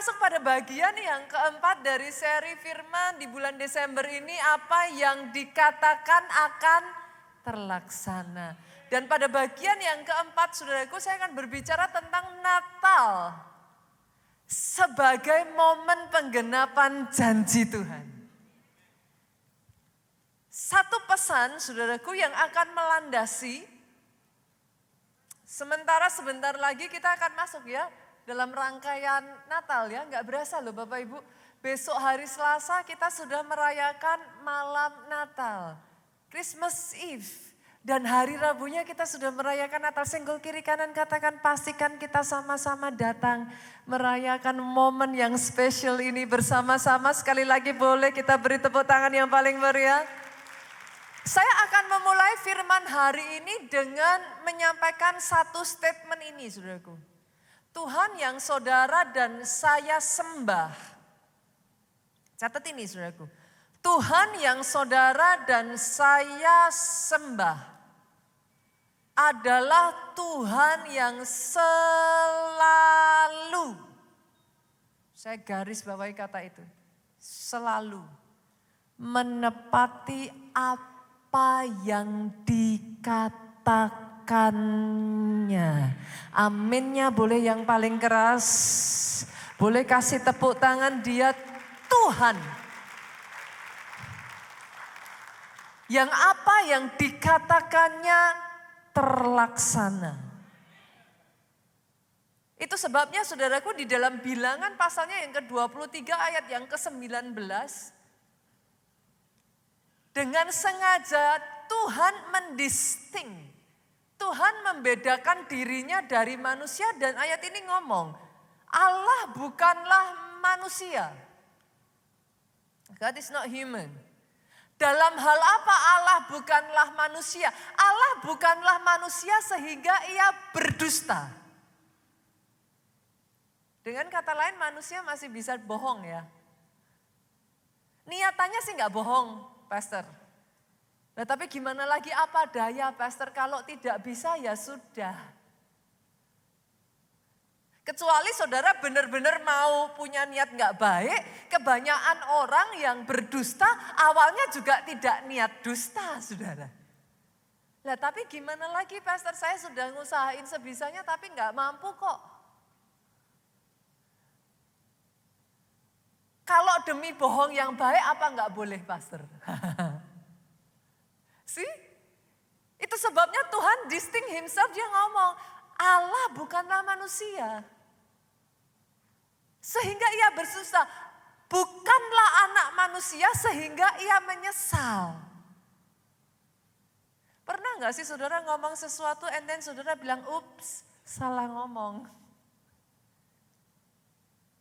masuk pada bagian yang keempat dari seri firman di bulan Desember ini, apa yang dikatakan akan terlaksana. Dan pada bagian yang keempat, saudaraku, saya akan berbicara tentang Natal sebagai momen penggenapan janji Tuhan. Satu pesan, saudaraku, yang akan melandasi, sementara sebentar lagi kita akan masuk ya dalam rangkaian Natal ya, nggak berasa loh Bapak Ibu. Besok hari Selasa kita sudah merayakan malam Natal, Christmas Eve. Dan hari Rabunya kita sudah merayakan Natal. Senggol kiri kanan katakan, pastikan kita sama-sama datang merayakan momen yang spesial ini bersama-sama. Sekali lagi boleh kita beri tepuk tangan yang paling meriah. Saya akan memulai firman hari ini dengan menyampaikan satu statement ini, saudaraku. Tuhan yang saudara dan saya sembah. Catat ini, saudaraku. Tuhan yang saudara dan saya sembah adalah Tuhan yang selalu, saya garis bawahi kata itu, selalu menepati apa yang dikatakannya. Aminnya boleh yang paling keras, boleh kasih tepuk tangan, dia Tuhan. Yang apa yang dikatakannya terlaksana. Itu sebabnya saudaraku di dalam Bilangan pasalnya yang ke-23 ayat yang ke-19. Dengan sengaja Tuhan mendisting. Tuhan membedakan dirinya dari manusia dan ayat ini ngomong, Allah bukanlah manusia. God is not human. Dalam hal apa Allah bukanlah manusia? Allah bukanlah manusia sehingga ia berdusta. Dengan kata lain manusia masih bisa bohong ya. Niatannya sih nggak bohong, Pastor. Nah tapi gimana lagi, apa daya Pastor, kalau tidak bisa ya sudah. Kecuali saudara benar-benar mau punya niat nggak baik, kebanyakan orang yang berdusta awalnya juga tidak niat dusta, saudara. Lah tapi gimana lagi Pastor, saya sudah ngusahain sebisanya tapi nggak mampu kok. Kalau demi bohong yang baik apa nggak boleh Pastor? See? Itu sebabnya Tuhan distinct himself, dia ngomong, Allah bukanlah manusia. Sehingga ia bersusah, bukanlah anak manusia sehingga ia menyesal. Pernah gak sih saudara ngomong sesuatu and then saudara bilang, ups, salah ngomong.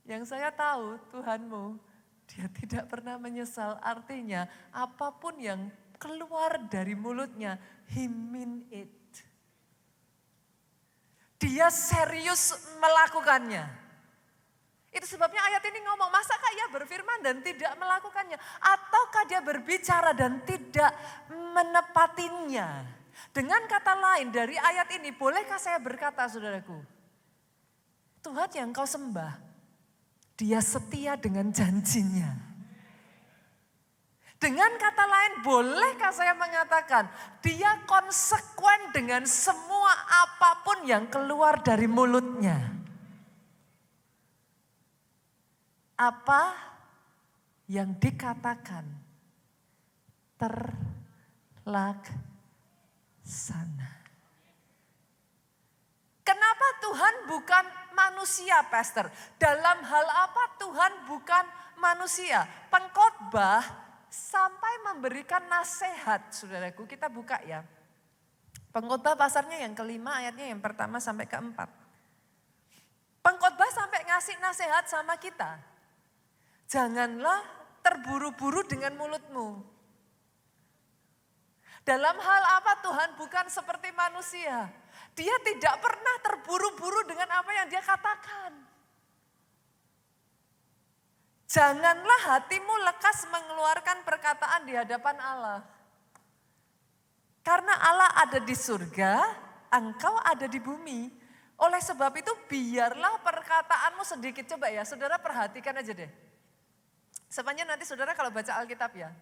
Yang saya tahu Tuhanmu, dia tidak pernah menyesal, artinya apapun yang keluar dari mulutnya, he mean it. Dia serius melakukannya. Itu sebabnya ayat ini ngomong, masakah ia berfirman dan tidak melakukannya? Ataukah dia berbicara dan tidak menepatinya? Dengan kata lain dari ayat ini, bolehkah saya berkata saudaraku? Tuhan yang kau sembah, dia setia dengan janjinya. Dengan kata lain, bolehkah saya mengatakan, dia konsekuen dengan semua apapun yang keluar dari mulutnya. Apa yang dikatakan terlaksana. Kenapa Tuhan bukan manusia, Pastor? Dalam hal apa Tuhan bukan manusia? Pengkhotbah sampai memberikan nasihat, saudaraku, kita buka ya. Pengkhotbah pasarnya yang kelima, ayatnya yang pertama sampai keempat. Pengkhotbah sampai ngasih nasihat sama kita. Janganlah terburu-buru dengan mulutmu. Dalam hal apa Tuhan bukan seperti manusia. Dia tidak pernah terburu-buru dengan apa yang dia katakan. Janganlah hatimu lekas mengeluarkan perkataan di hadapan Allah. Karena Allah ada di surga, engkau ada di bumi. Oleh sebab itu biarlah perkataanmu sedikit. Coba ya, saudara perhatikan aja deh. Sepanjang nanti saudara kalau baca Alkitab ya,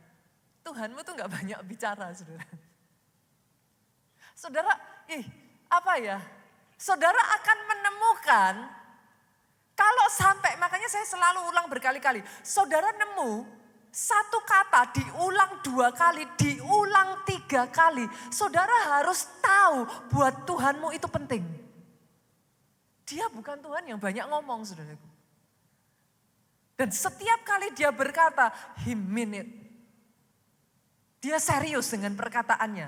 Tuhanmu tuh gak banyak bicara saudara. Saudara, apa ya? Saudara akan menemukan, kalau sampai, makanya saya selalu ulang berkali-kali. Saudara nemu satu kata diulang 2 kali, diulang 3 kali. Saudara harus tahu buat Tuhanmu itu penting. Dia bukan Tuhan yang banyak ngomong, saudaraku. Dan setiap kali dia berkata, he mean it. Dia serius dengan perkataannya.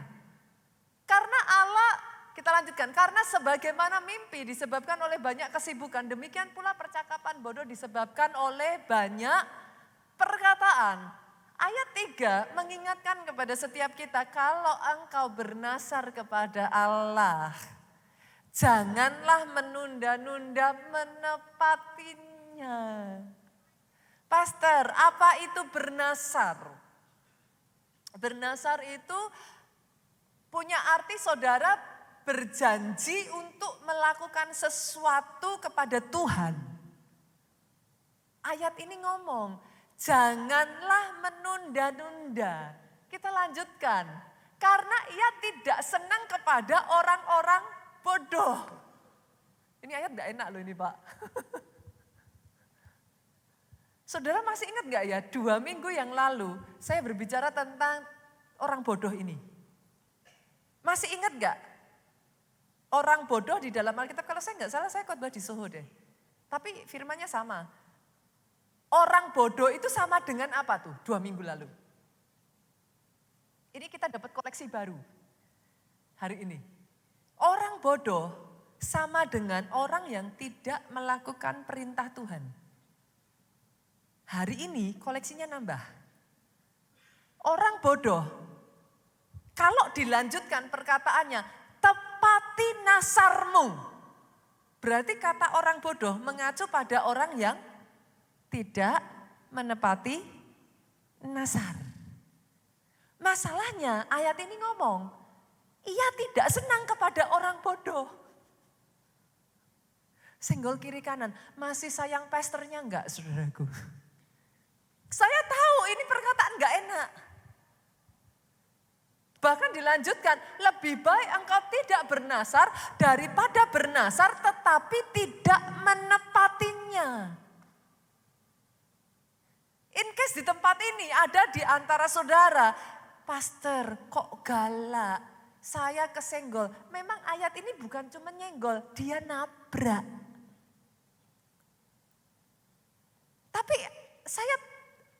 Karena Allah, kita lanjutkan, karena sebagaimana mimpi disebabkan oleh banyak kesibukan, demikian pula percakapan bodoh disebabkan oleh banyak perkataan. Ayat 3 mengingatkan kepada setiap kita, kalau engkau bernasar kepada Allah, janganlah menunda-nunda menepatinya. Pastor, apa itu bernasar? Bernasar itu punya arti saudara berjanji untuk melakukan sesuatu kepada Tuhan. Ayat ini ngomong, janganlah menunda-nunda. Kita lanjutkan, karena ia tidak senang kepada orang-orang bodoh. Ini ayat gak enak loh ini Pak. Saudara masih ingat gak ya 2 minggu yang lalu saya berbicara tentang orang bodoh ini. Masih ingat gak? Orang bodoh di dalam Alkitab, kalau saya gak salah saya khotbah di Soho deh. Tapi firmannya sama. Orang bodoh itu sama dengan apa tuh 2 minggu lalu? Ini kita dapat koleksi baru hari ini. Orang bodoh sama dengan orang yang tidak melakukan perintah Tuhan. Hari ini koleksinya nambah. Orang bodoh, kalau dilanjutkan perkataannya, tepati nasarmu. Berarti kata orang bodoh mengacu pada orang yang tidak menepati nasar. Masalahnya ayat ini ngomong, ia tidak senang kepada orang bodoh. Senggol kiri kanan, masih sayang pastornya enggak saudaraku? Saya tahu ini perkataan enggak enak. Bahkan dilanjutkan, lebih baik engkau tidak bernasar daripada bernasar tetapi tidak menepatinya. In case di tempat ini ada di antara saudara, pastor kok galak, saya kesenggol. Memang ayat ini bukan cuma nyenggol, dia nabrak. Tapi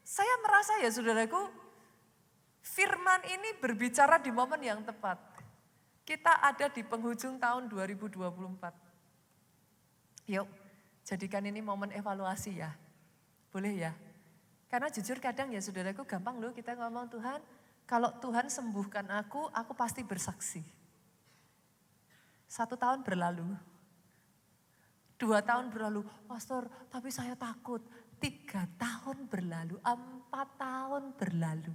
saya merasa ya saudaraku, firman ini berbicara di momen yang tepat. Kita ada di penghujung tahun 2024. Yuk, jadikan ini momen evaluasi ya. Boleh ya? Karena jujur kadang ya saudaraku gampang loh kita ngomong Tuhan, kalau Tuhan sembuhkan aku pasti bersaksi. 1 tahun berlalu. 2 tahun berlalu, pastor tapi saya takut. 3 tahun berlalu, 4 tahun berlalu.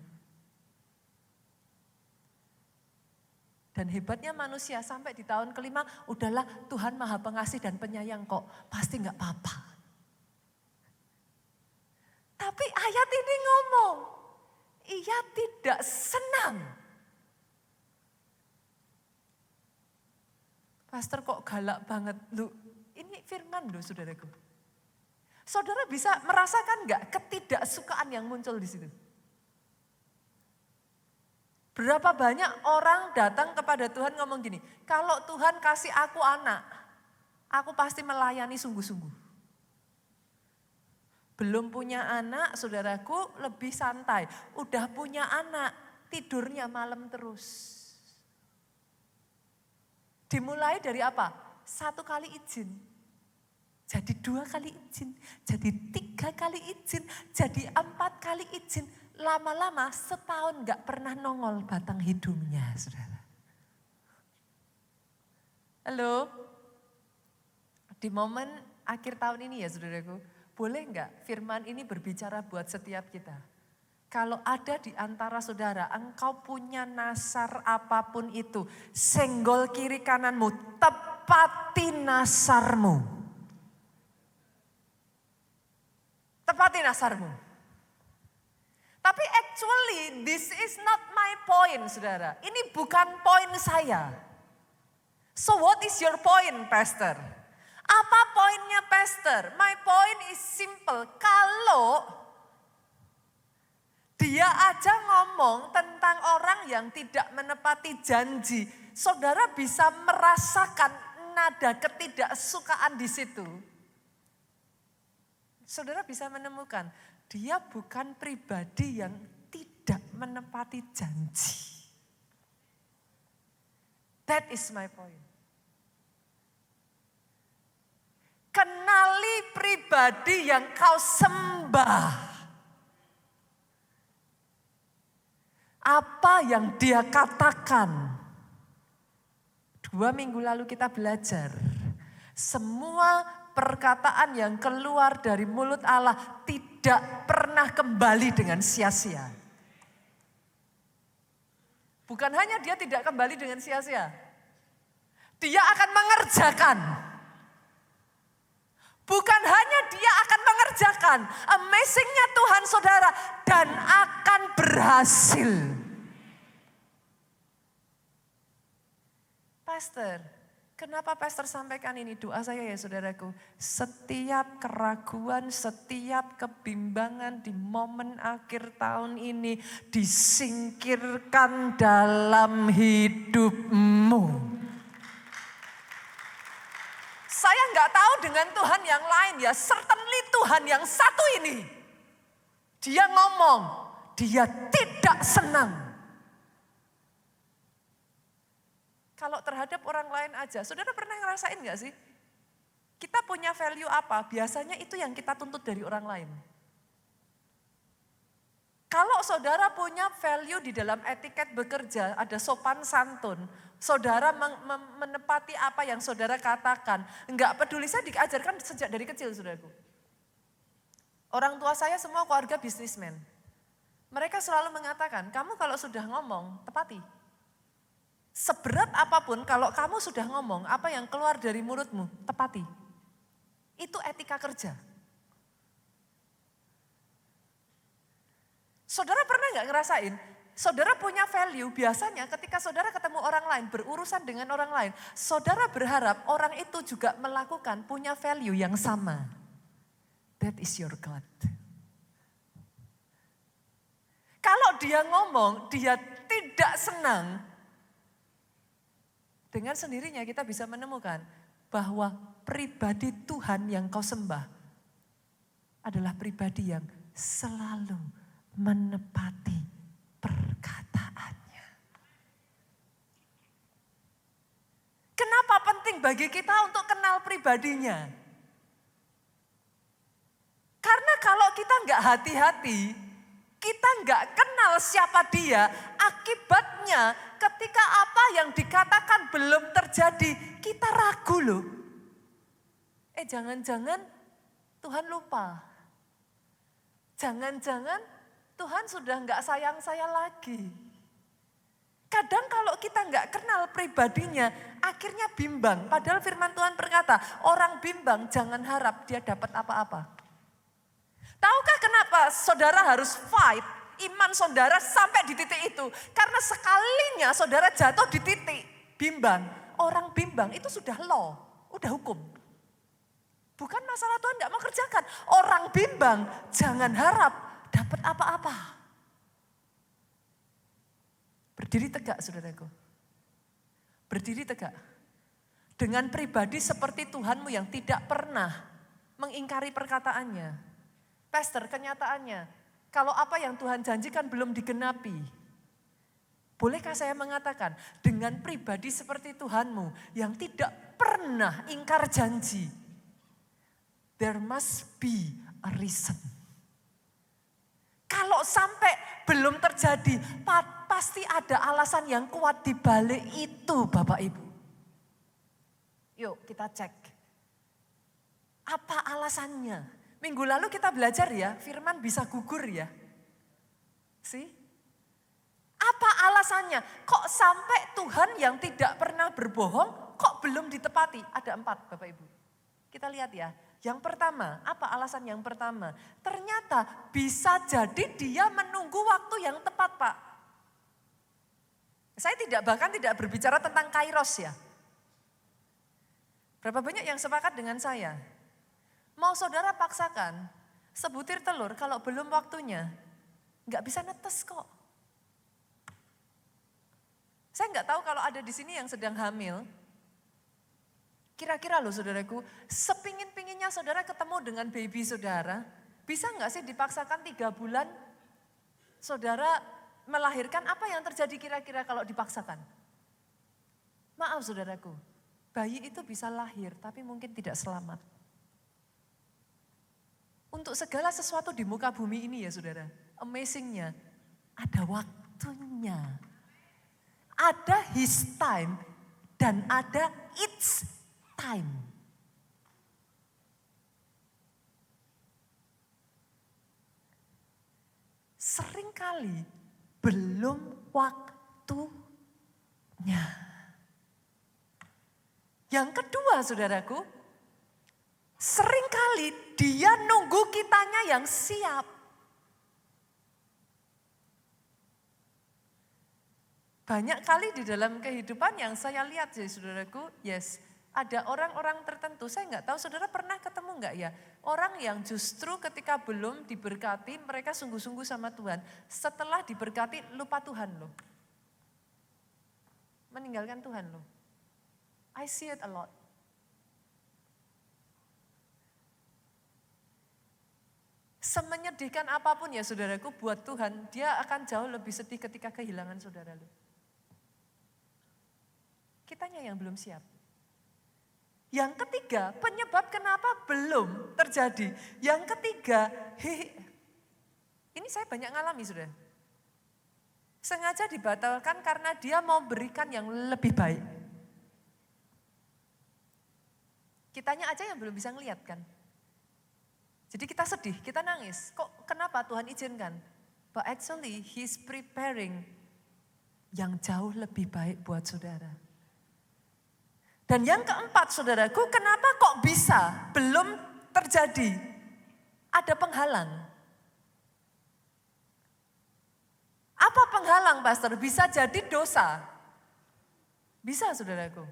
Dan hebatnya manusia sampai di tahun kelima, udahlah Tuhan Maha Pengasih dan Penyayang kok, pasti gak apa-apa. Tapi ayat ini ngomong, ia tidak senang. Pastor kok galak banget, lu ini firman loh saudaraku. Saudara bisa merasakan gak ketidaksukaan yang muncul di situ? Berapa banyak orang datang kepada Tuhan ngomong gini, kalau Tuhan kasih aku anak, aku pasti melayani sungguh-sungguh. Belum punya anak, saudaraku lebih santai. Udah punya anak, tidurnya malam terus. Dimulai dari apa? 1 kali izin. Jadi 2 kali izin, jadi 3 kali izin, jadi 4 kali izin. Lama-lama setahun gak pernah nongol batang hidungnya, saudara. Halo, di momen akhir tahun ini ya saudaraku, boleh gak firman ini berbicara buat setiap kita? Kalau ada di antara saudara, engkau punya nasar apapun itu, senggol kiri kananmu, tepati tepati nasarmu. Tepati nasarmu. Tapi actually this is not my point, saudara. Ini bukan poin saya. So what is your point, Pastor? Apa poinnya, Pastor? My point is simple. Kalau dia aja ngomong tentang orang yang tidak menepati janji, saudara bisa merasakan nada ketidaksukaan di situ. Saudara bisa menemukan, dia bukan pribadi yang tidak menepati janji. That is my point. Kenali pribadi yang kau sembah. Apa yang dia katakan. 2 minggu lalu kita belajar. Semua perkataan yang keluar dari mulut Allah tidak pernah kembali dengan sia-sia. Bukan hanya dia tidak kembali dengan sia-sia. Dia akan mengerjakan. Bukan hanya dia akan mengerjakan. Amazingnya Tuhan, saudara. Dan akan berhasil. Pastor, kenapa Pastor sampaikan ini? Doa saya ya saudaraku. Setiap keraguan, setiap kebimbangan di momen akhir tahun ini disingkirkan dalam hidupmu. Saya nggak tahu dengan Tuhan yang lain ya, certainly Tuhan yang satu ini. Dia ngomong, dia tidak senang. Kalau terhadap orang lain aja, saudara pernah ngerasain gak sih? Kita punya value apa? Biasanya itu yang kita tuntut dari orang lain. Kalau saudara punya value di dalam etiket bekerja, ada sopan santun, saudara menepati apa yang saudara katakan. Enggak peduli, saya diajarkan sejak dari kecil, saudaraku. Orang tua saya semua keluarga bisnismen. Mereka selalu mengatakan, kamu kalau sudah ngomong, tepati. Seberat apapun kalau kamu sudah ngomong, apa yang keluar dari mulutmu, tepati. Itu etika kerja. Saudara pernah gak ngerasain, saudara punya value, biasanya ketika saudara ketemu orang lain, berurusan dengan orang lain, saudara berharap orang itu juga melakukan, punya value yang sama. That is your God. Kalau dia ngomong, dia tidak senang, dengan sendirinya kita bisa menemukan bahwa pribadi Tuhan yang kau sembah adalah pribadi yang selalu menepati perkataannya. Kenapa penting bagi kita untuk kenal pribadinya? Karena kalau kita nggak hati-hati, kita nggak kenal siapa dia, akibatnya ketika apa yang dikatakan belum terjadi, kita ragu loh. Jangan-jangan Tuhan lupa. Jangan-jangan Tuhan sudah nggak sayang saya lagi. Kadang kalau kita nggak kenal pribadinya, akhirnya bimbang. Padahal firman Tuhan berkata, orang bimbang jangan harap dia dapat apa-apa. Tahukah kenapa saudara harus fight iman saudara sampai di titik itu? Karena sekalinya saudara jatuh di titik bimbang. Orang bimbang itu sudah law, udah hukum. Bukan masalah Tuhan tidak mau kerjakan. Orang bimbang jangan harap dapat apa-apa. Berdiri tegak saudaraku. Berdiri tegak. Dengan pribadi seperti Tuhanmu yang tidak pernah mengingkari perkataannya. Pastor, kenyataannya, kalau apa yang Tuhan janjikan belum digenapi, bolehkah saya mengatakan, dengan pribadi seperti Tuhanmu yang tidak pernah ingkar janji, there must be a reason. Kalau sampai belum terjadi, pasti ada alasan yang kuat di balik itu, Bapak Ibu. Yuk kita cek. Apa alasannya? Minggu lalu kita belajar ya, firman bisa gugur ya. Apa alasannya? Kok sampai Tuhan yang tidak pernah berbohong kok belum ditepati? Ada 4 Bapak Ibu. Kita lihat ya. Yang pertama, apa alasan yang pertama? Ternyata bisa jadi dia menunggu waktu yang tepat, Pak. Saya bahkan tidak berbicara tentang kairos ya. Berapa banyak yang sepakat dengan saya? Mau saudara paksakan, sebutir telur kalau belum waktunya, nggak bisa netes kok. Saya nggak tahu kalau ada di sini yang sedang hamil. Kira-kira loh saudaraku, sepingin-pinginnya saudara ketemu dengan baby saudara, bisa nggak sih dipaksakan 3 bulan saudara melahirkan? Apa yang terjadi kira-kira kalau dipaksakan? Maaf saudaraku, bayi itu bisa lahir tapi mungkin tidak selamat. Untuk segala sesuatu di muka bumi ini ya saudara, amazingnya ada waktunya. Ada his time dan ada its time. Seringkali belum waktunya. Yang kedua saudaraku, seringkali dia nunggu kitanya yang siap. Banyak kali di dalam kehidupan yang saya lihat ya saudaraku, yes, ada orang-orang tertentu, saya nggak tahu saudara pernah ketemu nggak ya, orang yang justru ketika belum diberkati mereka sungguh-sungguh sama Tuhan, setelah diberkati lupa Tuhan loh. Meninggalkan Tuhan loh. I see it a lot. Semenyedihkan apapun ya saudaraku buat Tuhan, dia akan jauh lebih sedih ketika kehilangan saudara loh. Kitanya yang belum siap. Yang ketiga, penyebab kenapa belum terjadi. Yang ketiga, ini saya banyak ngalami sudah. Sengaja dibatalkan karena dia mau berikan yang lebih baik. Kitanya aja yang belum bisa ngeliat kan. Jadi kita sedih, kita nangis. Kok kenapa Tuhan izinkan? But actually he's preparing yang jauh lebih baik buat saudara. Dan yang keempat saudaraku, kenapa kok bisa belum terjadi? Ada penghalang. Apa penghalang pastor? Bisa jadi dosa. Bisa saudaraku.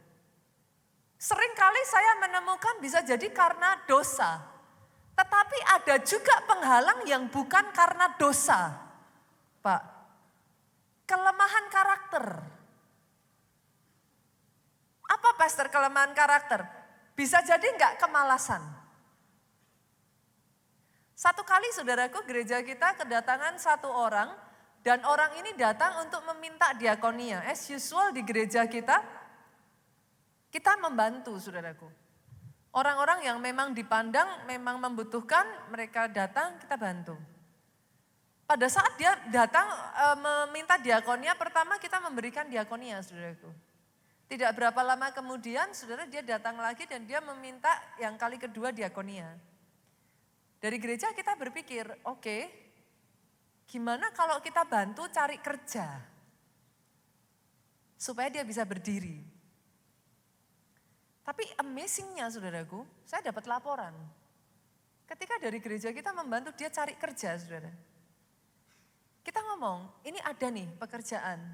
Seringkali saya menemukan bisa jadi karena dosa. Tetapi ada juga penghalang yang bukan karena dosa. Pak, kelemahan karakter. Apa pastor kelemahan karakter? Bisa jadi enggak kemalasan. Satu kali saudaraku gereja kita kedatangan satu orang dan orang ini datang untuk meminta diakonia. As usual di gereja kita membantu saudaraku. Orang-orang yang memang dipandang memang membutuhkan mereka datang kita bantu. Pada saat dia datang meminta diakonia pertama kita memberikan diakonia saudaraku. Tidak berapa lama kemudian saudara dia datang lagi dan dia meminta yang kali kedua diakonia. Dari gereja kita berpikir, oke, gimana kalau kita bantu cari kerja supaya dia bisa berdiri. Tapi amazingnya saudaraku, saya dapat laporan. Ketika dari gereja kita membantu dia cari kerja saudara. Kita ngomong, ini ada nih pekerjaan,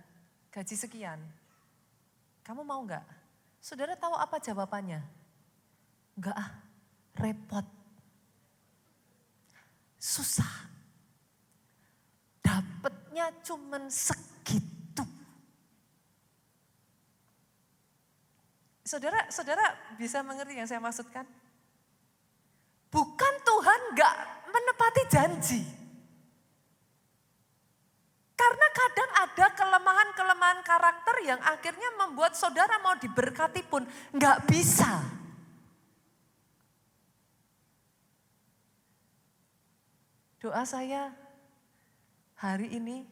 gaji sekian. Kamu mau enggak? Saudara tahu apa jawabannya? Enggak repot. Susah. Dapatnya cuman segitu. Saudara bisa mengerti yang saya maksudkan? Bukan Tuhan enggak menepati janji. Karena kadang ada kelemahan-kelemahan karakter yang akhirnya membuat saudara mau diberkati pun enggak bisa. Doa saya hari ini,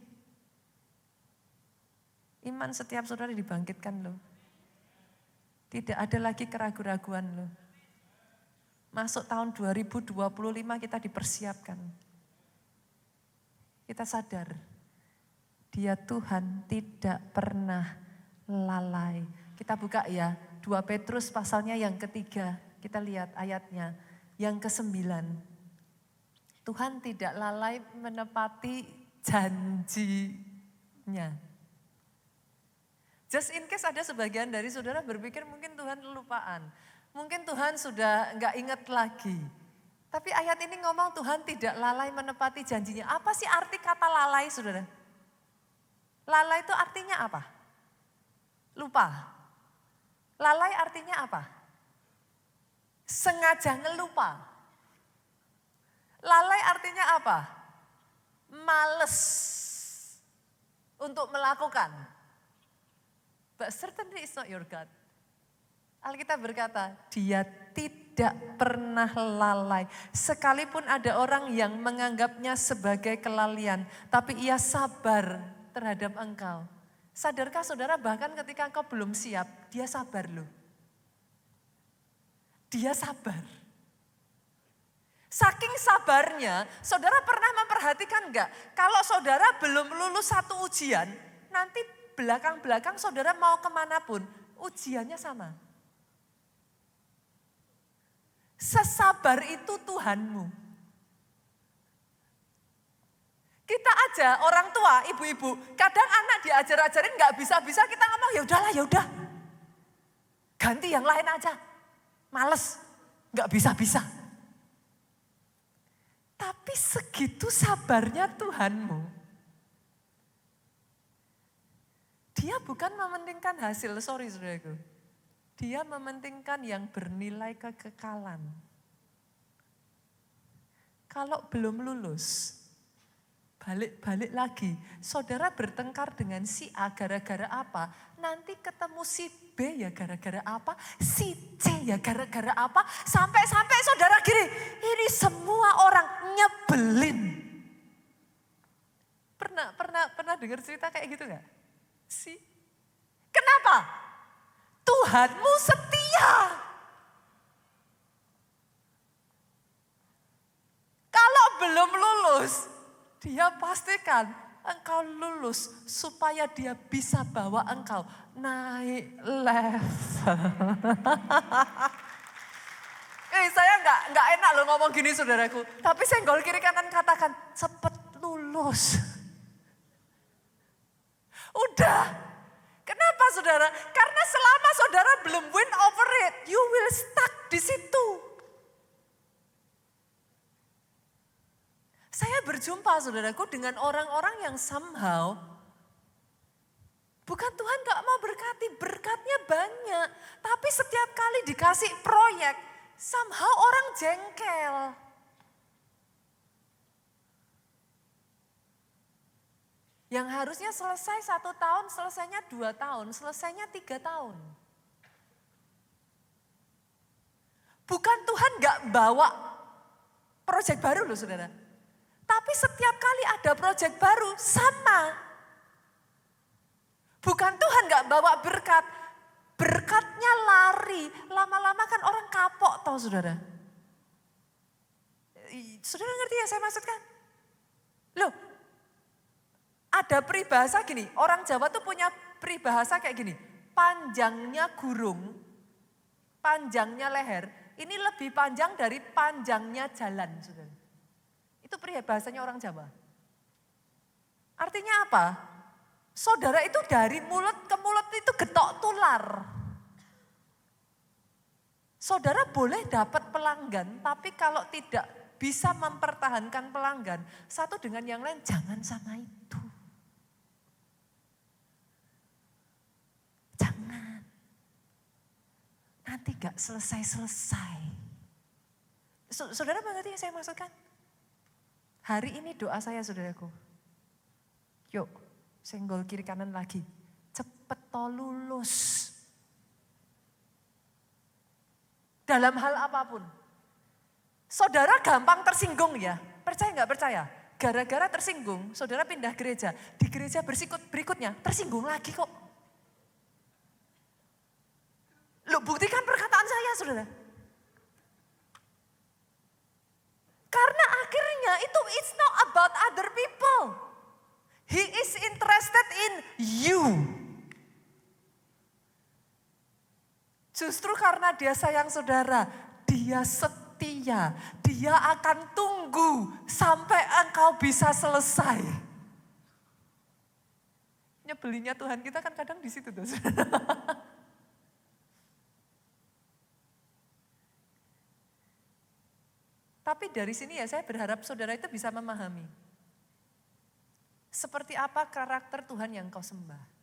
iman setiap saudara dibangkitkan loh. Tidak ada lagi keraguan-raguan loh. Masuk tahun 2025 kita dipersiapkan. Kita sadar. Dia Tuhan tidak pernah lalai. Kita buka ya, 2 Petrus pasalnya yang ketiga, kita lihat ayatnya. Yang ke-9, Tuhan tidak lalai menepati janjinya. Just in case ada sebagian dari saudara berpikir mungkin Tuhan kelupaan. Mungkin Tuhan sudah enggak ingat lagi. Tapi ayat ini ngomong Tuhan tidak lalai menepati janjinya. Apa sih arti kata lalai saudara? Lalai itu artinya apa? Lupa. Lalai artinya apa? Sengaja ngelupa. Lalai artinya apa? Males untuk melakukan. But certainly it's not your God. Alkitab berkata, dia tidak pernah lalai. Sekalipun ada orang yang menganggapnya sebagai kelalaian, tapi ia sabar terhadap engkau. Sadarkah saudara bahkan ketika engkau belum siap, dia sabar loh. Dia sabar. Saking sabarnya, saudara pernah memperhatikan enggak? Kalau saudara belum lulus satu ujian, nanti belakang-belakang saudara mau kemanapun, ujiannya sama. Sesabar itu Tuhanmu. Kita aja orang tua, ibu-ibu, kadang anak diajar-ajarin nggak bisa-bisa kita ngomong ya udahlah ya udah. Ganti yang lain aja. Males, nggak bisa-bisa. Tapi segitu sabarnya Tuhanmu. Dia bukan mementingkan hasil, sorry saudaraku. Dia mementingkan yang bernilai kekekalan. Kalau belum lulus, balik-balik lagi, saudara bertengkar dengan si A gara-gara apa, nanti ketemu si B ya gara-gara apa, si C ya gara-gara apa, sampai-sampai saudara gini, ini semua orang nyebelin. Pernah dengar cerita kayak gitu gak? Kenapa? Tuhanmu setia. Kalau belum lulus, dia pastikan engkau lulus supaya dia bisa bawa engkau naik level. Saya nggak enak loh ngomong gini saudaraku. Tapi senggol kiri kanan katakan cepet lulus. Udah. Kenapa saudara? Karena selama saudara belum win over it, you will stuck di situ. Saya berjumpa saudaraku dengan orang-orang yang somehow, bukan Tuhan gak mau berkati, berkatnya banyak. Tapi setiap kali dikasih proyek, somehow orang jengkel. Yang harusnya selesai 1 tahun, selesainya 2 tahun, selesainya 3 tahun. Bukan Tuhan gak bawa proyek baru loh saudara. Tapi setiap kali ada proyek baru sama. Bukan Tuhan gak bawa berkat. Berkatnya lari. Lama-lama kan orang kapok tau saudara. Saudara ngerti ya saya maksudkan? Loh, ada peribahasa gini, orang Jawa tuh punya peribahasa kayak gini. Panjangnya gurung, panjangnya leher, ini lebih panjang dari panjangnya jalan. Saudara. Itu peribahasanya orang Jawa. Artinya apa? Saudara itu dari mulut ke mulut itu getok tular. Saudara boleh dapat pelanggan, tapi kalau tidak bisa mempertahankan pelanggan, satu dengan yang lain jangan sama itu. Jangan. Nanti gak selesai-selesai. Saudara mengerti yang saya maksudkan? Hari ini doa saya saudaraku. Yuk, senggol kiri kanan lagi. Cepet lulus. Dalam hal apapun. Saudara gampang tersinggung ya. Percaya gak percaya? Gara-gara tersinggung, saudara pindah gereja. Di gereja berikutnya tersinggung lagi kok. Loh, buktikan perkataan saya, saudara. Karena akhirnya itu it's not about other people. He is interested in you. Justru karena dia sayang saudara, dia setia. Dia akan tunggu sampai engkau bisa selesai. Nyebelinnya Tuhan kita kan kadang di situ tuh. Tapi dari sini ya saya berharap saudara itu bisa memahami. Seperti apa karakter Tuhan yang kau sembah.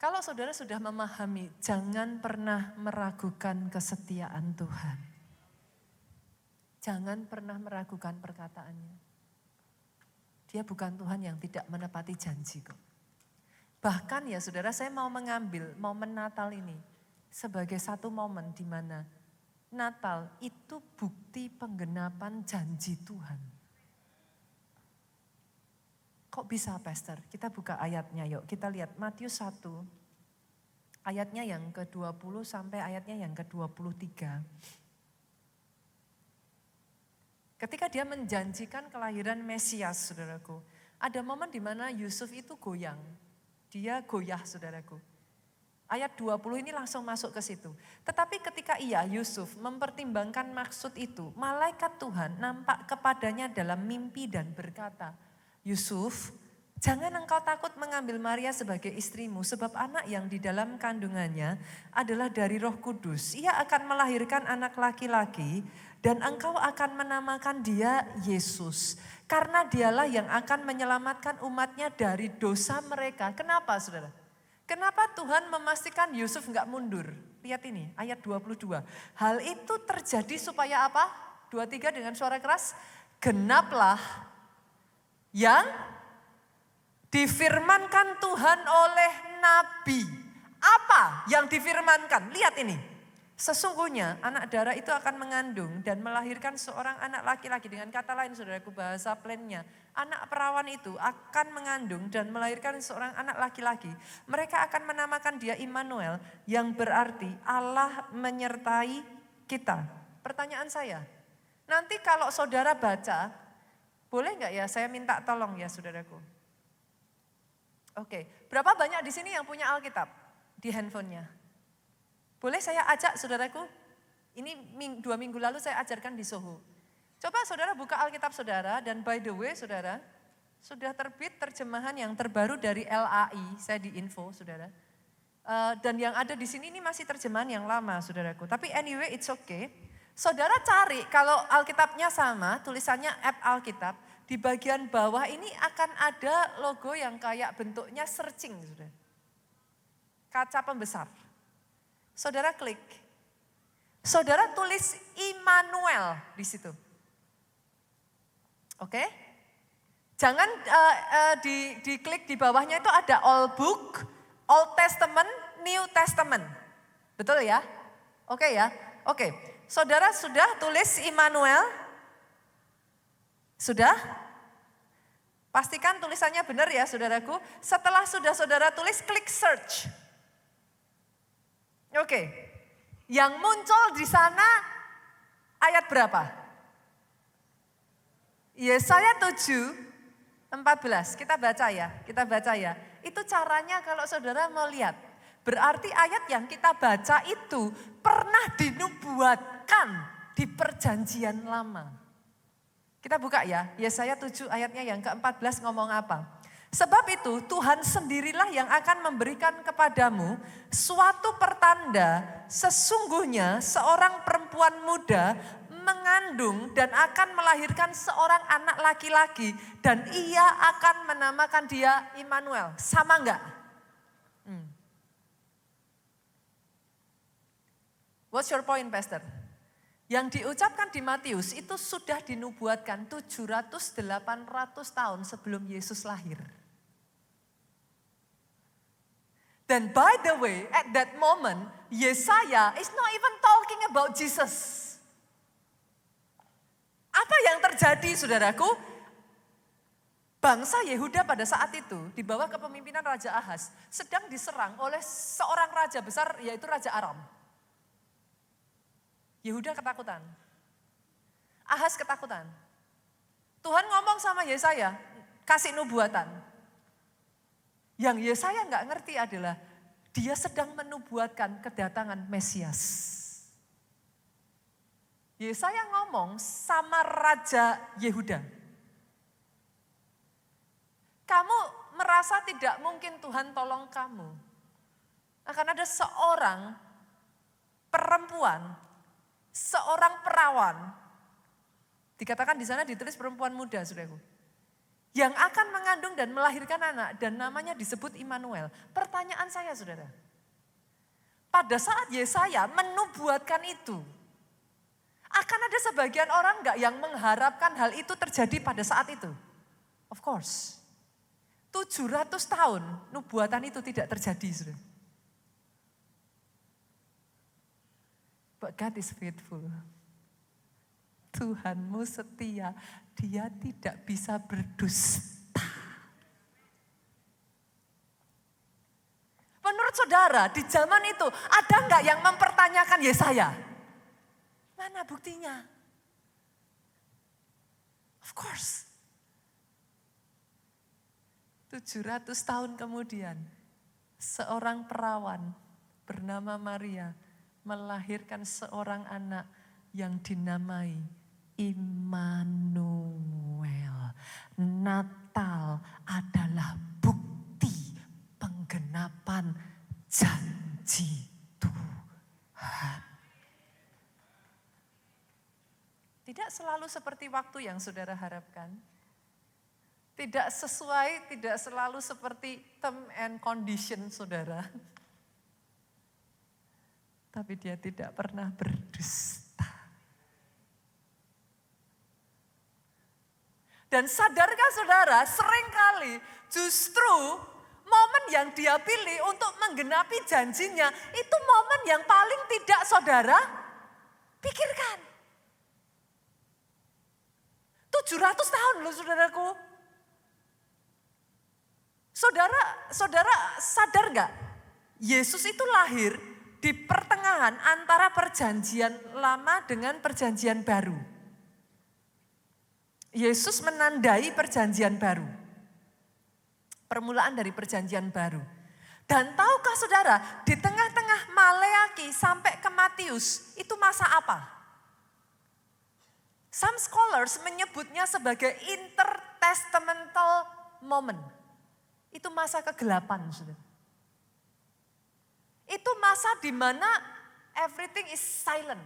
Kalau saudara sudah memahami, jangan pernah meragukan kesetiaan Tuhan. Jangan pernah meragukan perkataannya. Dia bukan Tuhan yang tidak menepati janji kok. Bahkan ya saudara, saya mau mengambil momen Natal ini sebagai satu momen di mana Natal itu bukti penggenapan janji Tuhan. Kok bisa Pastor? Kita buka ayatnya yuk. Kita lihat Matius 1 ayatnya yang ke-20 sampai ayatnya yang ke-23. Ketika dia menjanjikan kelahiran Mesias, saudaraku. Ada momen di mana Yusuf itu goyang. Dia goyah, saudaraku. Ayat 20 ini langsung masuk ke situ. Tetapi ketika Yusuf mempertimbangkan maksud itu, malaikat Tuhan nampak kepadanya dalam mimpi dan berkata, Yusuf, jangan engkau takut mengambil Maria sebagai istrimu, sebab anak yang di dalam kandungannya adalah dari Roh Kudus. Ia akan melahirkan anak laki-laki dan engkau akan menamakan dia Yesus. Karena dialah yang akan menyelamatkan umatnya dari dosa mereka. Kenapa saudara? Kenapa Tuhan memastikan Yusuf enggak mundur? Lihat ini ayat 22. Hal itu terjadi supaya apa? 23 dengan suara keras. Genaplah yang difirmankan Tuhan oleh Nabi. Apa yang difirmankan? Lihat ini. Sesungguhnya anak darah itu akan mengandung dan melahirkan seorang anak laki-laki. Dengan kata lain saudaraku bahasa plainnya. Anak perawan itu akan mengandung dan melahirkan seorang anak laki-laki. Mereka akan menamakan dia Immanuel yang berarti Allah menyertai kita. Pertanyaan saya, nanti kalau saudara baca, boleh nggak ya saya minta tolong ya saudaraku. Oke, berapa banyak di sini yang punya Alkitab di handphonenya? Boleh saya ajak saudaraku? Ini 2 minggu lalu saya ajarkan di Soho. Coba saudara buka Alkitab saudara dan by the way saudara, sudah terbit terjemahan yang terbaru dari LAI, saya di info saudara. Dan yang ada di sini ini masih terjemahan yang lama saudaraku. Tapi anyway it's okay. Saudara cari kalau Alkitabnya sama, tulisannya app Alkitab, di bagian bawah ini akan ada logo yang kayak bentuknya searching saudara. Kaca pembesar. Saudara klik. Saudara tulis Immanuel di situ. Oke? Jangan diklik di bawahnya itu ada All Book, Old Testament, New Testament. Betul ya? Oke ya? Oke. Saudara sudah tulis Immanuel? Sudah? Pastikan tulisannya benar ya saudaraku. Setelah sudah saudara tulis, klik search. Oke. Yang muncul di sana ayat berapa? Yesaya 7:14. Kita baca ya. Itu caranya kalau saudara mau lihat. Berarti ayat yang kita baca itu pernah dinubuatkan di perjanjian lama. Kita buka ya, Yesaya 7 ayatnya yang ke-14 ngomong apa? Sebab itu Tuhan sendirilah yang akan memberikan kepadamu suatu pertanda, sesungguhnya seorang perempuan muda mengandung dan akan melahirkan seorang anak laki-laki dan ia akan menamakan dia Immanuel. Sama enggak? What's your point, Pastor? Yang diucapkan di Matius itu sudah dinubuatkan 700-800 tahun sebelum Yesus lahir. Dan by the way, at that moment, Yesaya is not even talking about Jesus. Apa yang terjadi saudaraku? Bangsa Yehuda pada saat itu di bawah kepemimpinan Raja Ahaz sedang diserang oleh seorang raja besar yaitu Raja Aram. Yehuda ketakutan. Ahaz ketakutan. Tuhan ngomong sama Yesaya, kasih nubuatan. Yang Yesaya nggak ngerti adalah Dia sedang menubuatkan kedatangan Mesias. Yesaya ngomong sama Raja Yehuda. Kamu merasa tidak mungkin Tuhan tolong kamu. Akan ada seorang perempuan, seorang perawan. Dikatakan di sana ditulis perempuan muda, saudaraku. Yang akan mengandung dan melahirkan anak dan namanya disebut Immanuel. Pertanyaan saya saudara, pada saat Yesaya menubuatkan itu, akan ada sebagian orang enggak yang mengharapkan hal itu terjadi pada saat itu? Of course. 700 tahun nubuatan itu tidak terjadi saudara. But God is faithful. Tuhanmu setia, dia tidak bisa berdusta. Menurut saudara, di zaman itu ada enggak yang mempertanyakan Yesaya? Mana buktinya? Of course. 700 tahun kemudian, seorang perawan bernama Maria melahirkan seorang anak yang dinamai Immanuel. Natal adalah bukti penggenapan janji Tuhan. Tidak selalu seperti waktu yang saudara harapkan. Tidak sesuai, tidak selalu seperti term and condition saudara. Tapi dia tidak pernah berdusta. Dan sadarkah saudara, seringkali justru momen yang dia pilih untuk menggenapi janjinya, itu momen yang paling tidak saudara pikirkan. 700 tahun loh saudaraku. Saudara sadar gak? Yesus itu lahir di pertengahan antara perjanjian lama dengan perjanjian baru. Yesus menandai perjanjian baru. Permulaan dari perjanjian baru. Dan tahukah saudara, di tengah-tengah Maleaki sampai ke Matius, itu masa apa? Some scholars menyebutnya sebagai intertestamental moment. Itu masa kegelapan, saudara. Itu masa di mana everything is silent.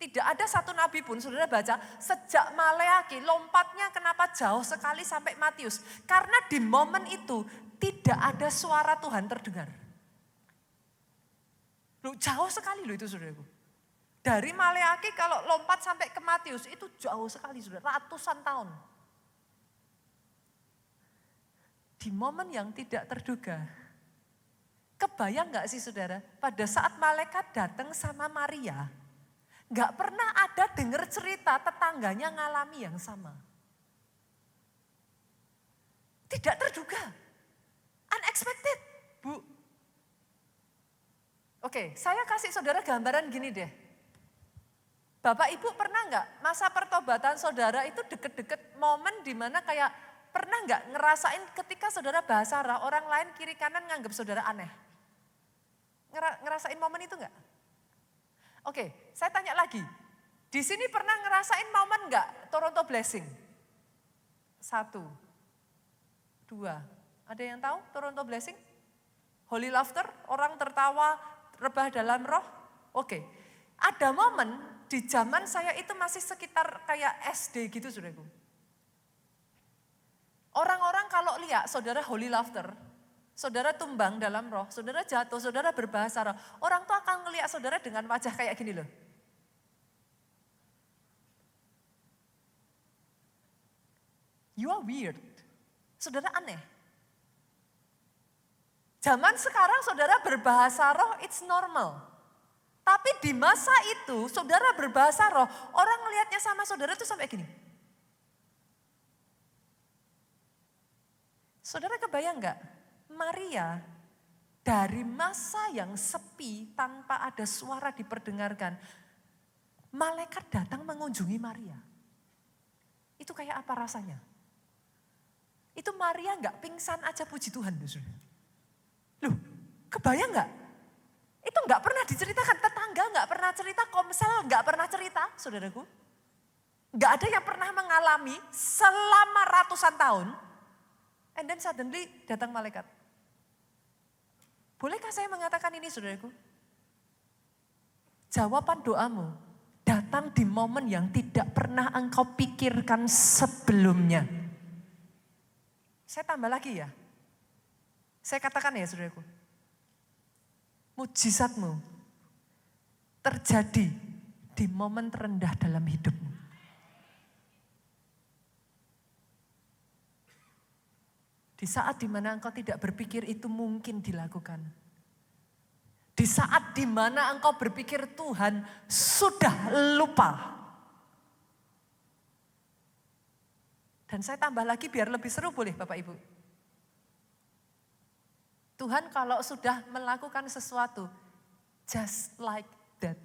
Tidak ada satu nabi pun, saudara baca, sejak Maleaki lompatnya kenapa jauh sekali sampai Matius. Karena di momen itu tidak ada suara Tuhan terdengar. Loh, jauh sekali loh itu saudaraku. Dari Maleaki kalau lompat sampai ke Matius itu jauh sekali saudara, ratusan tahun. Di momen yang tidak terduga. Kebayang gak sih saudara, pada saat malaikat datang sama Maria, gak pernah ada dengar cerita tetangganya ngalami yang sama. Tidak terduga. Unexpected, Bu. Oke, saya kasih saudara gambaran gini deh. Bapak Ibu pernah gak masa pertobatan saudara itu deket-deket momen dimana kayak pernah gak ngerasain ketika saudara bahasa roh orang lain kiri kanan nganggap saudara aneh? Ngerasain momen itu gak? Oke, saya tanya lagi. Di sini pernah ngerasain momen enggak Toronto Blessing? 1, 2. Ada yang tahu Toronto Blessing? Holy Laughter, orang tertawa, rebah dalam roh. Oke, ada momen di zaman saya itu masih sekitar kayak SD gitu saudaraku. Orang-orang kalau lihat saudara Holy Laughter, saudara tumbang dalam roh, saudara jatuh, saudara berbahasa roh. Orang tuh akan ngelihat saudara dengan wajah kayak gini loh. You are weird. Saudara aneh. Zaman sekarang saudara berbahasa roh, it's normal. Tapi di masa itu saudara berbahasa roh, orang ngelihatnya sama saudara tuh sampai gini. Saudara kebayang gak? Maria dari masa yang sepi tanpa ada suara diperdengarkan, malaikat datang mengunjungi Maria. Itu kayak apa rasanya? Itu Maria gak pingsan aja puji Tuhan. Loh, Kebayang nggak? Itu nggak pernah diceritakan, tetangga nggak pernah cerita, Komsel nggak pernah cerita, saudaraku. Nggak ada yang pernah mengalami selama ratusan tahun. And then suddenly datang malaikat. Bolehkah saya mengatakan ini, saudaraku? Jawaban doamu datang di momen yang tidak pernah engkau pikirkan sebelumnya. Saya tambah lagi ya. Saya katakan ya, saudaraku. Mujizatmu terjadi di momen terendah dalam hidupmu. Di saat dimana engkau tidak berpikir itu mungkin dilakukan. Di saat dimana engkau berpikir Tuhan sudah lupa. Dan saya tambah lagi biar lebih seru, boleh Bapak Ibu? Tuhan kalau sudah melakukan sesuatu, just like that.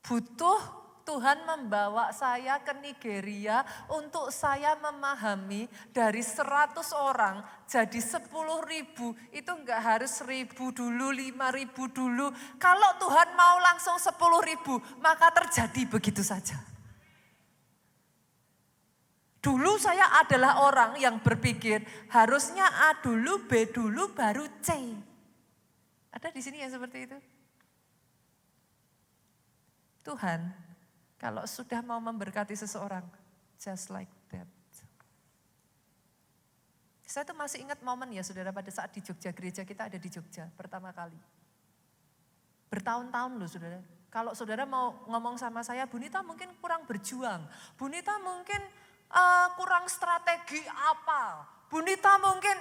Butuh Tuhan membawa saya ke Nigeria untuk saya memahami dari 100 orang jadi 10.000. Itu enggak harus 1.000 dulu, 5.000 dulu. Kalau Tuhan mau langsung 10.000, maka terjadi begitu saja. Dulu saya adalah orang yang berpikir harusnya A dulu, B dulu, baru C. Ada di sini yang seperti itu? Tuhan, kalau sudah mau memberkati seseorang, just like that. Saya tuh masih ingat momen ya saudara pada saat di Jogja, gereja kita ada di Jogja pertama kali. Bertahun-tahun loh saudara. Kalau saudara mau ngomong sama saya, Bu Nita mungkin kurang berjuang. Bu Nita mungkin kurang strategi apa. Bu Nita mungkin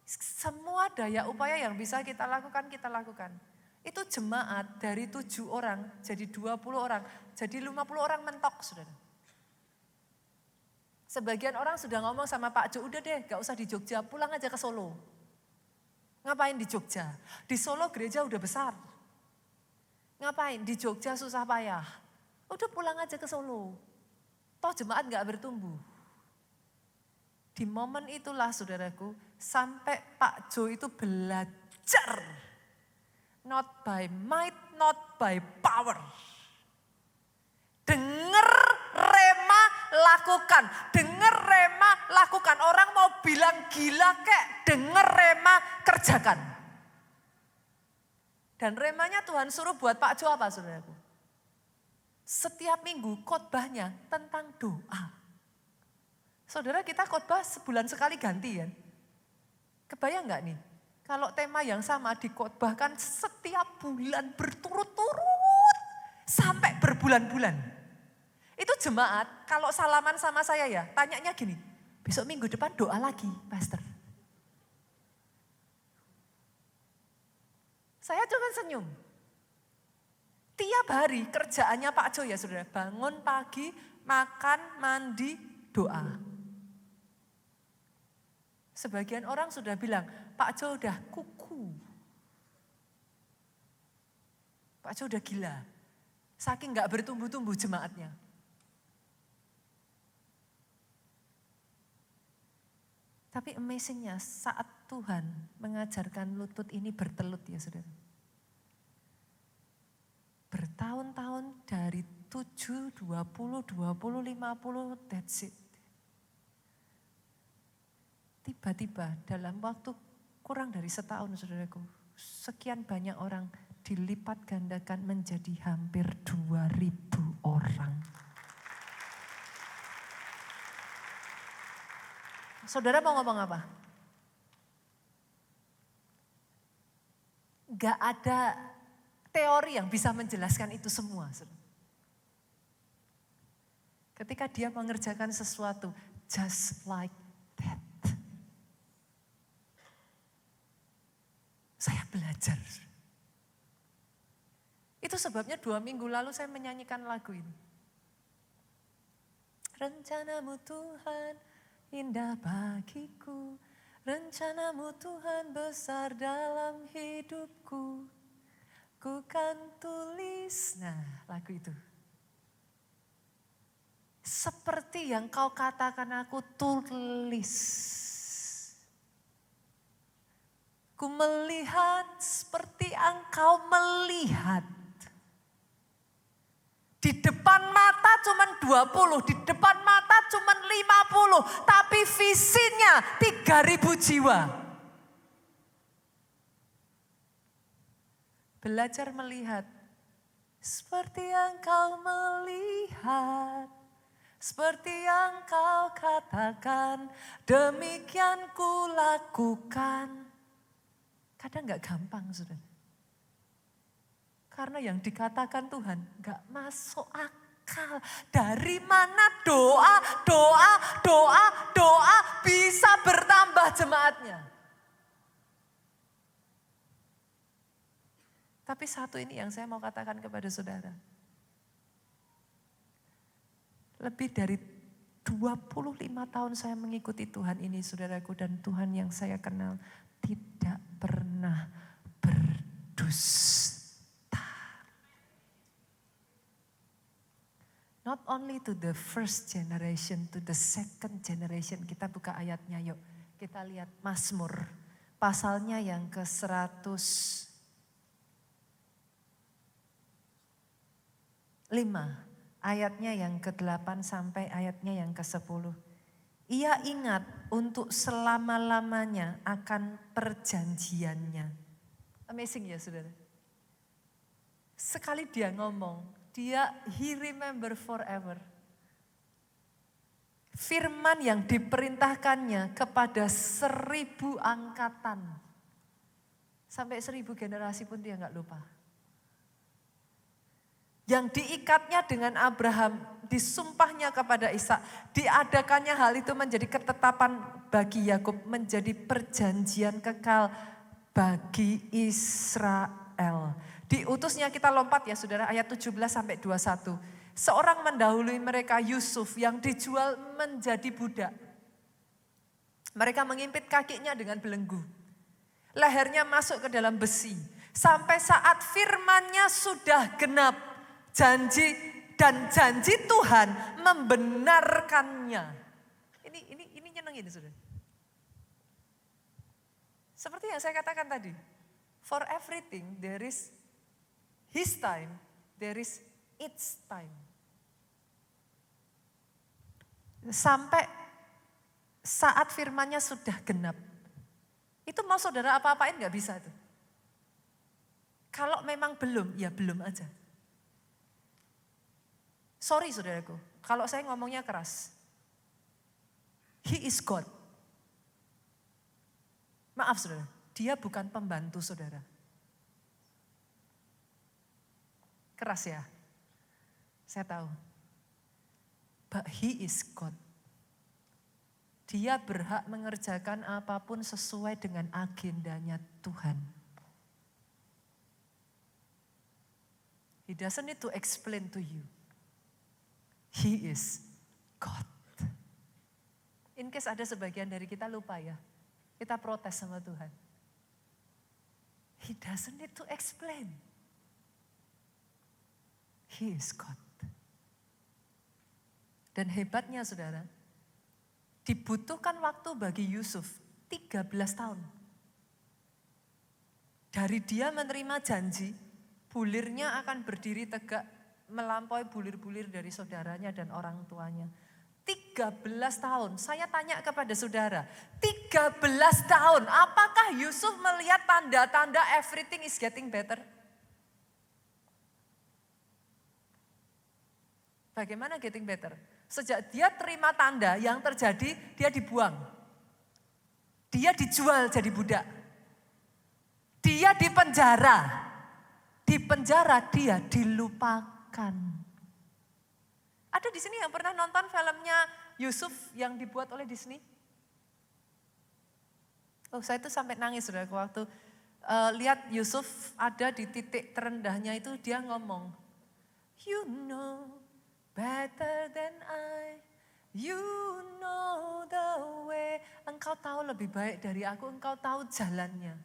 semua daya upaya yang bisa kita lakukan, kita lakukan. Itu jemaat dari 7 orang jadi 20 orang, jadi 50 orang mentok saudara. Sebagian orang sudah ngomong sama Pak Jo, udah deh gak usah di Jogja, pulang aja ke Solo. Ngapain di Jogja? Di Solo gereja udah besar. Ngapain? Di Jogja susah payah. Udah pulang aja ke Solo. Toh jemaat gak bertumbuh. Di momen itulah saudaraku, sampai Pak Jo itu belajar. Not by might, not by power. Dengar rema, lakukan. Dengar rema, lakukan. Orang mau bilang gila kek, dengar rema, kerjakan. Dan remanya Tuhan suruh buat Pak Jo apa saudaraku? Setiap minggu khotbahnya tentang doa. Saudara kita khotbah sebulan sekali ganti ya. Kebayang gak nih? Kalau tema yang sama dikhotbahkan setiap bulan berturut-turut sampai berbulan-bulan. Itu jemaat kalau salaman sama saya ya, tanyanya gini, besok minggu depan doa lagi, Pastor. Saya cuma senyum. Tiap hari kerjaannya Pak Jo ya saudara, bangun pagi, makan, mandi, doa. Sebagian orang sudah bilang, Pak Jo udah kuku. Pak Jo udah gila. Saking gak bertumbuh-tumbuh jemaatnya. Tapi amazingnya saat Tuhan mengajarkan lutut ini bertelut ya saudara. Bertahun-tahun dari 7, 20, 50, that's it. Tiba-tiba dalam waktu kurang dari setahun saudaraku, sekian banyak orang dilipat gandakan menjadi hampir 2.000 orang. Saudara mau ngomong apa? Gak ada teori yang bisa menjelaskan itu semua. Ketika dia mengerjakan sesuatu, just like that. Saya belajar. Itu sebabnya 2 minggu lalu saya menyanyikan lagu ini. Rencanamu Tuhan indah bagiku, rencanamu Tuhan besar dalam hidupku. Ku kan tulis, nah lagu itu. Seperti yang kau katakan aku tulis. Ku melihat seperti engkau melihat. Di depan mata cuman 20, di depan mata cuman 50, tapi visinya 3.000 jiwa. Belajar melihat, seperti engkau melihat, seperti yang kau katakan, demikian ku lakukan. Kadang gak gampang, saudara. Karena yang dikatakan Tuhan gak masuk akal. Dari mana doa bisa bertambah jemaatnya. Tapi satu ini yang saya mau katakan kepada saudara. Lebih dari 25 tahun saya mengikuti Tuhan ini saudaraku, dan Tuhan yang saya kenal tidak pernah berdusta. Not only to the first generation, to the second generation. Kita buka ayatnya yuk. Kita lihat Mazmur. Pasalnya yang ke-105. Ayatnya yang ke-8 sampai ayatnya yang ke-10. Ia ingat untuk selama-lamanya akan perjanjiannya. Amazing ya saudara. Sekali dia ngomong, he remember forever. Firman yang diperintahkannya kepada 1000 angkatan. Sampai 1000 generasi pun dia gak lupa. Yang diikatnya dengan Abraham, disumpahnya kepada Ishak, diadakannya hal itu menjadi ketetapan bagi Yakub, menjadi perjanjian kekal bagi Israel. Diutusnya, kita lompat ya saudara, ayat 17 sampai 21. Seorang mendahului mereka, Yusuf, yang dijual menjadi budak. Mereka mengimpit kakinya dengan belenggu. Lehernya masuk ke dalam besi. Sampai saat firman-Nya sudah genap. Janji Tuhan membenarkannya. Ini nyenengin saudara. Seperti yang saya katakan tadi. For everything there is his time, there is its time. Sampai saat firman-Nya sudah genap. Itu mau saudara apa-apain gak bisa tuh. Kalau memang belum, ya belum aja. Sorry saudaraku, kalau saya ngomongnya keras. He is God. Maaf saudara, dia bukan pembantu saudara. Keras ya, saya tahu. But he is God. Dia berhak mengerjakan apapun sesuai dengan agendanya Tuhan. He doesn't need to explain to you. He is God. In case ada sebagian dari kita lupa ya, kita protes sama Tuhan. He doesn't need to explain. He is God. Dan hebatnya saudara, dibutuhkan waktu bagi Yusuf 13 tahun. Dari dia menerima janji, bulirnya akan berdiri tegak, melampaui bulir-bulir dari saudaranya dan orang tuanya. 13 tahun, saya tanya kepada saudara, 13 tahun, apakah Yusuf melihat tanda-tanda everything is getting better? Bagaimana getting better? Sejak dia terima tanda, yang terjadi dia dibuang. Dia dijual jadi budak. Dia dipenjara. Di penjara dia dilupakan. Ada di sini yang pernah nonton filmnya Yusuf yang dibuat oleh Disney? Oh, saya itu sampai nangis saudara waktu lihat Yusuf ada di titik terendahnya itu, dia ngomong, "You know better than I, you know the way." Engkau tahu lebih baik dari aku, engkau tahu jalannya.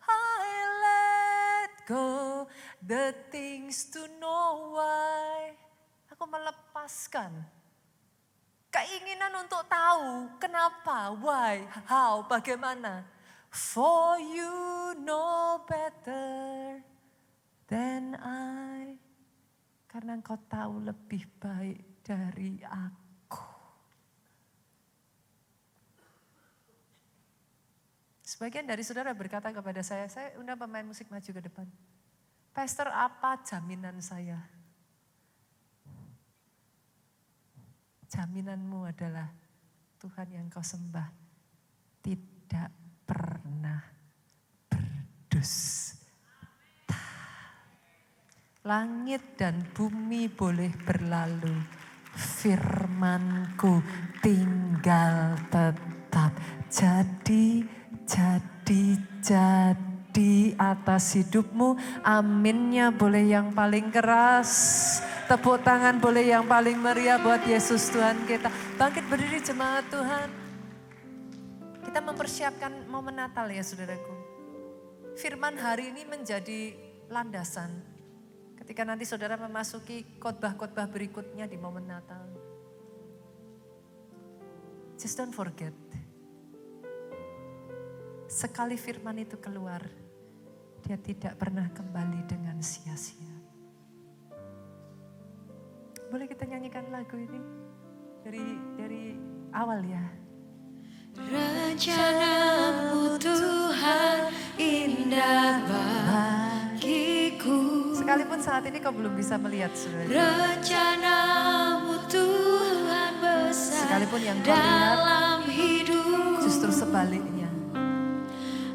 I let go the things to know why. Aku melepaskan keinginan untuk tahu kenapa, why, how, bagaimana. For you know better than I. Karena engkau tahu lebih baik dari aku. Sebagian dari saudara berkata kepada saya undang pemain musik maju ke depan. Pastor, apa jaminan saya? Jaminanmu adalah Tuhan yang kau sembah tidak pernah berdusta. Langit dan bumi boleh berlalu, firmanku tinggal tetap. Jadi atas hidupmu, aminnya boleh yang paling keras. Tepuk tangan boleh yang paling meriah buat Yesus Tuhan kita. Bangkit berdiri jemaat Tuhan. Kita mempersiapkan momen Natal ya saudaraku. Firman hari ini menjadi landasan. Ketika nanti saudara memasuki khotbah-khotbah berikutnya di momen Natal. Just don't forget. Sekali firman itu keluar, dia tidak pernah kembali dengan sia-sia. Boleh kita nyanyikan lagu ini dari awal ya. Rencanamu Tuhan indah bagiku. Sekalipun saat ini kau belum bisa melihat saudara. Rencanamu Tuhan besar. Sekalipun yang kau lihat dalam hidup. justru sebaliknya.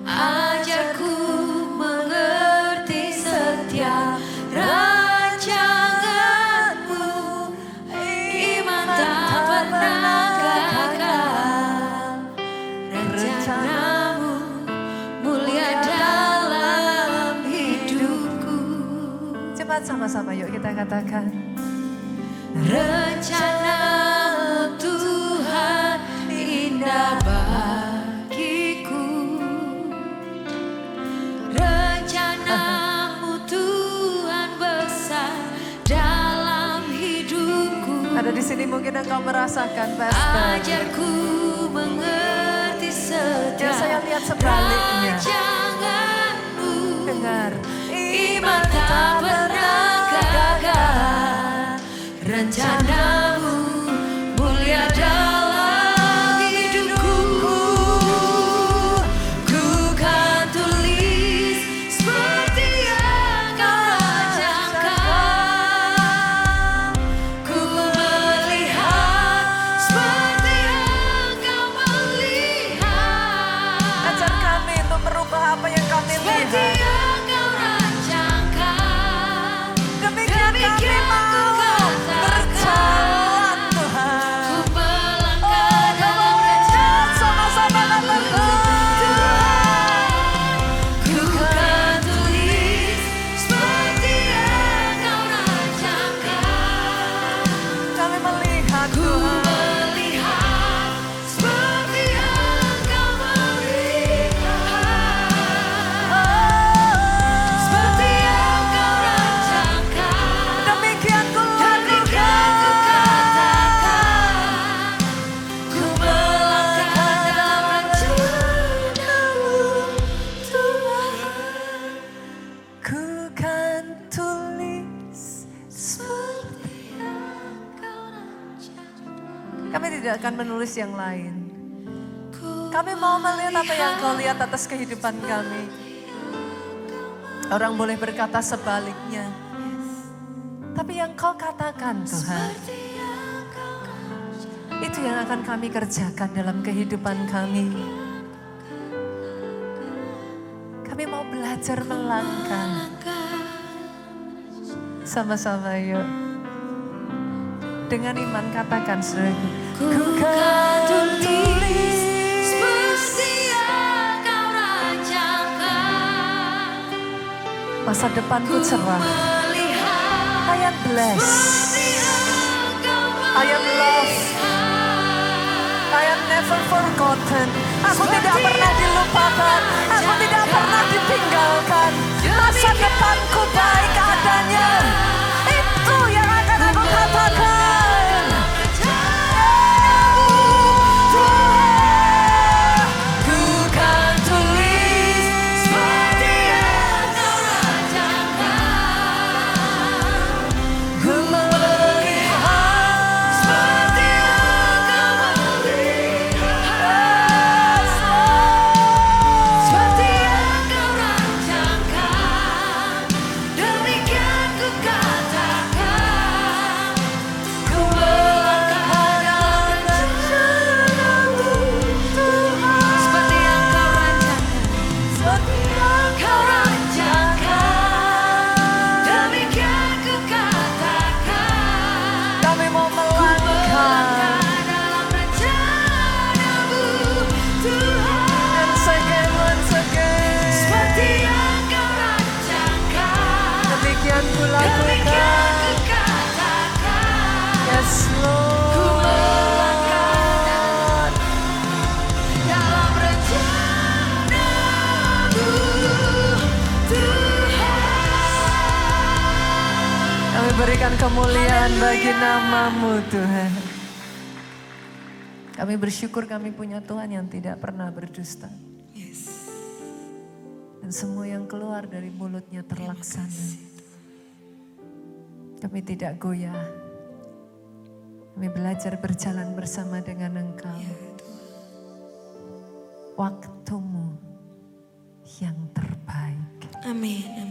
Ajarku mengerti setiap rancanganmu. Iman tak pernah gagal. Rencanamu mulia dalam hidupku. Cepat sama-sama yuk kita katakan. Rencanamu Tuhan indah bagiku. Rencanamu Tuhan besar dalam hidupku. Ada di sini mungkin engkau merasakan pastor. Ajarku mengerti Ya setiap saya lihat sebaliknya. rancanganmu. Dengar. Iman tak pernah gagal. Rencanamu mulia dalam hidupku. Ku kan tulis seperti yang kau rancangkan. Ku melihat seperti yang kau melihat. Ajar kami untuk merubah apa yang kami Seperti lihat. yang kau rancangkan. Demikian kami mau berjalan Tuhan. Ku melangkah dalam rencana Sama-sama Tuhan. Ku kan tulis seperti yang kau rancangkan. kami melihat Ku Tuhan. melihat seperti yang kau melihat. Seperti yang kau rancangkan. Demikian ku Demikian ku katakan. Ku melangkah dalam rencana-Mu Tuhan. Ku kan tulis. Seperti yang kau rancangkan. Kami tidak akan menulis yang lain. Ku Kami mau melihat apa yang kau lihat atas kehidupan kami. Orang boleh berkata sebaliknya. Tapi yang kau katakan Tuhan, seperti yang kau rancangkan. itu yang akan kami kerjakan dalam kehidupan kami. Kami mau belajar melangkah. Sama-sama yuk. Dengan iman katakan saudaraku. Ku kan tulis seperti yang kau rancangkan. Masa depanku cerah. Melihat I am blessed. seperti yang kau I am loved. melihat. I am never forgotten. Aku tidak pernah dilupakan. Aku tidak pernah ditinggalkan. Masa depanku baik adanya. Itu yang akan aku katakan. Ku kan tulis kemuliaan bagi nama-Mu Tuhan. Kami bersyukur kami punya Tuhan yang tidak pernah berdusta. Dan semua yang keluar dari mulutnya terlaksana. Kami tidak goyah. Kami belajar berjalan bersama dengan Engkau. Waktu-Mu yang terbaik. Amin.